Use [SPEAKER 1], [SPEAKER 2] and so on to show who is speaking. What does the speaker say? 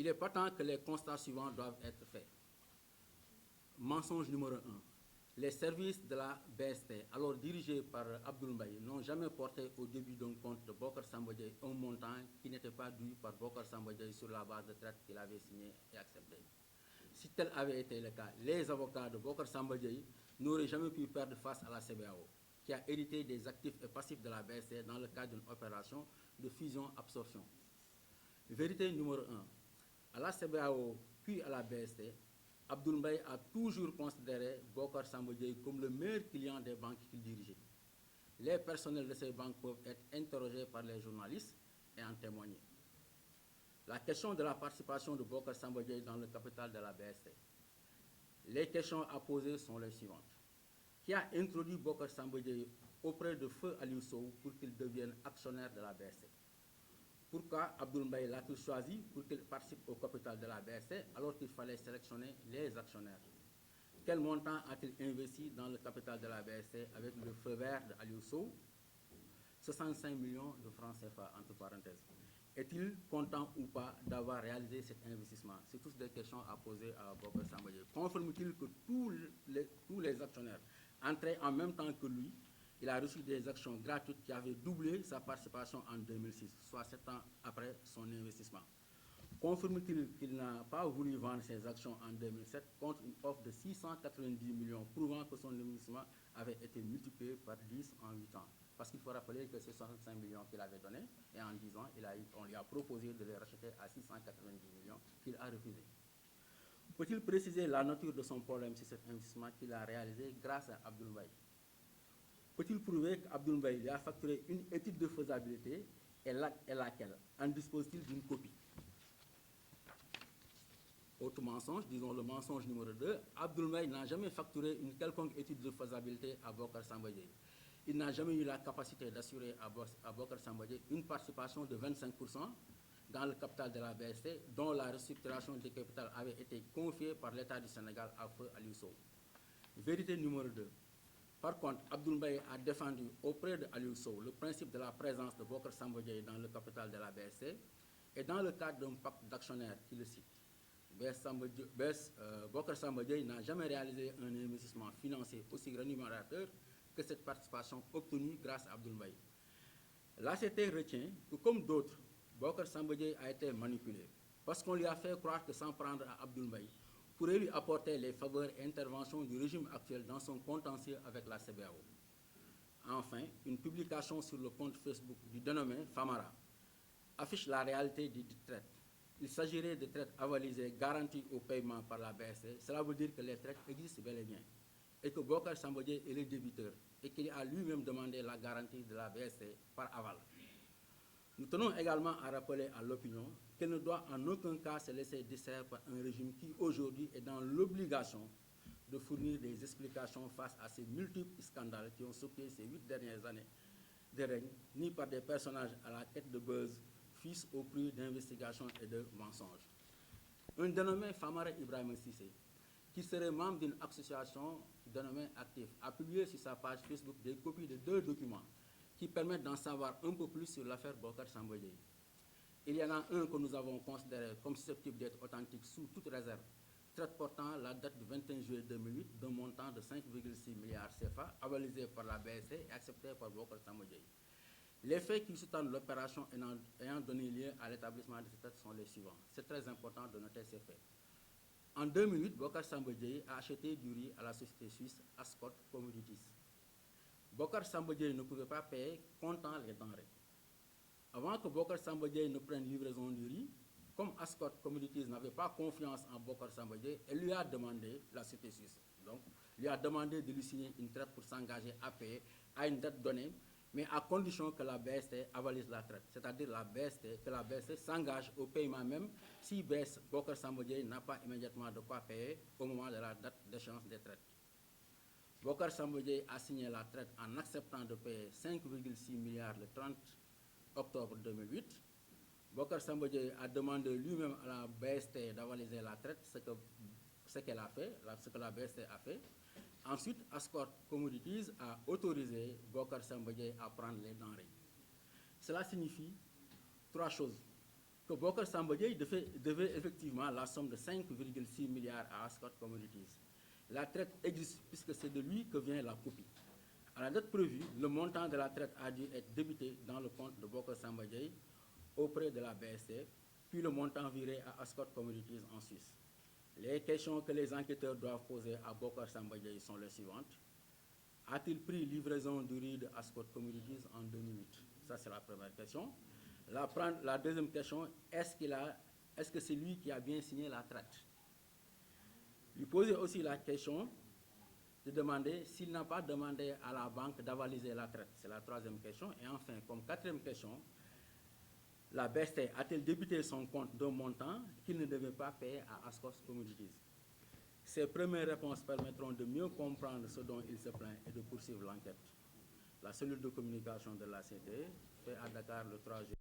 [SPEAKER 1] il est patent que les constats suivants doivent être faits. Mensonge numéro 1. Les services de la BST, alors dirigés par Abdoul Mbaye, n'ont jamais porté au début d'un compte de Bocar Samba Dièye un montant qui n'était pas dû par Bocar Samba Dièye sur la base de traite qu'il avait signé et accepté. Si tel avait été le cas, les avocats de Bocar Samba Dièye n'auraient jamais pu perdre face à la CBAO, qui a hérité des actifs et passifs de la BST dans le cadre d'une opération de fusion-absorption. Vérité numéro 1. À la CBAO puis à la BST, Abdoul Mbaye a toujours considéré Bocar Samba Dièye comme le meilleur client des banques qu'il dirigeait. Les personnels de ces banques peuvent être interrogés par les journalistes et en témoigner. La question de la participation de Bocar Samba Dièye dans le capital de la BST. Les questions à poser sont les suivantes. Qui a introduit Bocar Samba Dièye auprès de Feu Aliou Sow pour qu'il devienne actionnaire de la BST? Pourquoi Abdoul Mbaye l'a-t-il choisi pour qu'il participe au capital de la BST alors qu'il fallait sélectionner les actionnaires? Quel montant a-t-il investi dans le capital de la BST avec le feu vert d'Aliou Sow? 65 millions de francs CFA, entre parenthèses. Est-il content ou pas d'avoir réalisé cet investissement? C'est toutes des questions à poser à Bocar Samba Dièye. Confirme-t-il que tous les actionnaires entraient en même temps que lui? Il a reçu des actions gratuites qui avaient doublé sa participation en 2006, soit 7 ans après son investissement. Confirme-t-il qu'il n'a pas voulu vendre ses actions en 2007 contre une offre de 690 millions, prouvant que son investissement avait été multiplié par 10 en 8 ans? Parce qu'il faut rappeler que c'est 65 millions qu'il avait donné, et en 10 ans, on lui a proposé de les racheter à 690 millions qu'il a refusé. Peut-il préciser la nature de son problème sur cet investissement qu'il a réalisé grâce à Abdoul Mbaye? Peut-il prouver qu'Abdoul Mbaye lui a facturé une étude de faisabilité et laquelle? En dispose-t-il d'une copie? Autre mensonge, disons le mensonge numéro 2, Abdoul Mbaye n'a jamais facturé une quelconque étude de faisabilité à Bocar Samba Dièye. Il n'a jamais eu la capacité d'assurer à Bocar Samba Dièye une participation de 25% dans le capital de la BST, dont la restructuration du capital avait été confiée par l'État du Sénégal à Feu Aliou Sow. Vérité numéro 2. Par contre, Abdoul Mbaye a défendu auprès de Aliou Sow le principe de la présence de Bocar Samba Dièye dans le capital de la BST et dans le cadre d'un pacte d'actionnaires qui le cite. Bocar Samba Dièye n'a jamais réalisé un investissement financier aussi rémunérateur que cette participation obtenue grâce à Abdoul Mbaye. L'ACT retient que, comme d'autres, Bocar Samba Dièye a été manipulé parce qu'on lui a fait croire que s'en prendre à Abdoul Mbaye pourrait lui apporter les faveurs et interventions du régime actuel dans son contentieux avec la CBAO. Enfin, une publication sur le compte Facebook du dénommé Famara affiche la réalité des traites. Il s'agirait de traites avalisées garanties au paiement par la BST. Cela veut dire que les traites existent bel et bien et que Bocar Samba Dièye est le débiteur et qu'il a lui-même demandé la garantie de la BST par aval. Nous tenons également à rappeler à l'opinion qu'elle ne doit en aucun cas se laisser distraire par un régime qui aujourd'hui est dans l'obligation de fournir des explications face à ces multiples scandales qui ont secoué ces 8 dernières années de règne, ni par des personnages à la quête de buzz, fils au prix d'investigations et de mensonges. Un dénommé Famara Ibrahima Cissé, qui serait membre d'une association dénommée Actif, a publié sur sa page Facebook des copies de 2 documents qui permettent d'en savoir un peu plus sur l'affaire Bocar Samba Dièye. Il y en a un que nous avons considéré comme susceptible d'être authentique sous toute réserve, traite portant la date du 21 juillet 2008 d'un montant de 5,6 milliards CFA avalisé par la BST et accepté par Bocar Samba Dièye. Les faits qui sous-tendent l'opération ayant donné lieu à l'établissement de cette traite sont les suivants. C'est très important de noter ces faits. En 2008, Bocar Samba Dièye a acheté du riz à la société suisse Ascot Commodities. Bocar Samba Dièye ne pouvait pas payer comptant les denrées. Avant que Bocar Samba Dièye ne prenne livraison du riz, comme Ascot Commodities n'avait pas confiance en Bocar Samba Dièye, elle lui a demandé, la société suisse, donc, lui a demandé de lui signer une traite pour s'engager à payer à une date donnée, mais à condition que la BST avalise la traite, c'est-à-dire que la BST s'engage au paiement même si Bocar Samba Dièye n'a pas immédiatement de quoi payer au moment de la date d'échéance des traites. Bocar Samba Dièye a signé la traite en acceptant de payer 5,6 milliards le 30 octobre 2008. Bocar Samba Dièye a demandé lui-même à la BST d'avaliser la traite, ce qu'elle a fait, ce que la BST a fait. Ensuite, Ascot Commodities a autorisé Bocar Samba Dièye à prendre les denrées. Cela signifie 3 choses. Que que Bocar Samba Dièye devait effectivement la somme de 5,6 milliards à Ascot Commodities. La traite existe puisque c'est de lui que vient la copie. À la date prévue, le montant de la traite a dû être débité dans le compte de Bocar Samba Dièye auprès de la BST, puis le montant viré à Ascot Commodities en Suisse. Les questions que les enquêteurs doivent poser à Bocar Samba Dièye sont les suivantes. A-t-il pris livraison du riz de Ascot Commodities en 2008? Ça, c'est la première question. La deuxième question, est-ce que c'est lui qui a bien signé la traite? Lui poser aussi la question de demander s'il n'a pas demandé à la banque d'avaliser la traite. C'est la troisième question. Et enfin, comme quatrième question, la BST a-t-elle débité son compte d'un montant qu'il ne devait pas payer à Ascot Commodities? Ces premières réponses permettront de mieux comprendre ce dont il se plaint et de poursuivre l'enquête. La cellule de communication de l'ACT fait à Dakar le 3 juillet.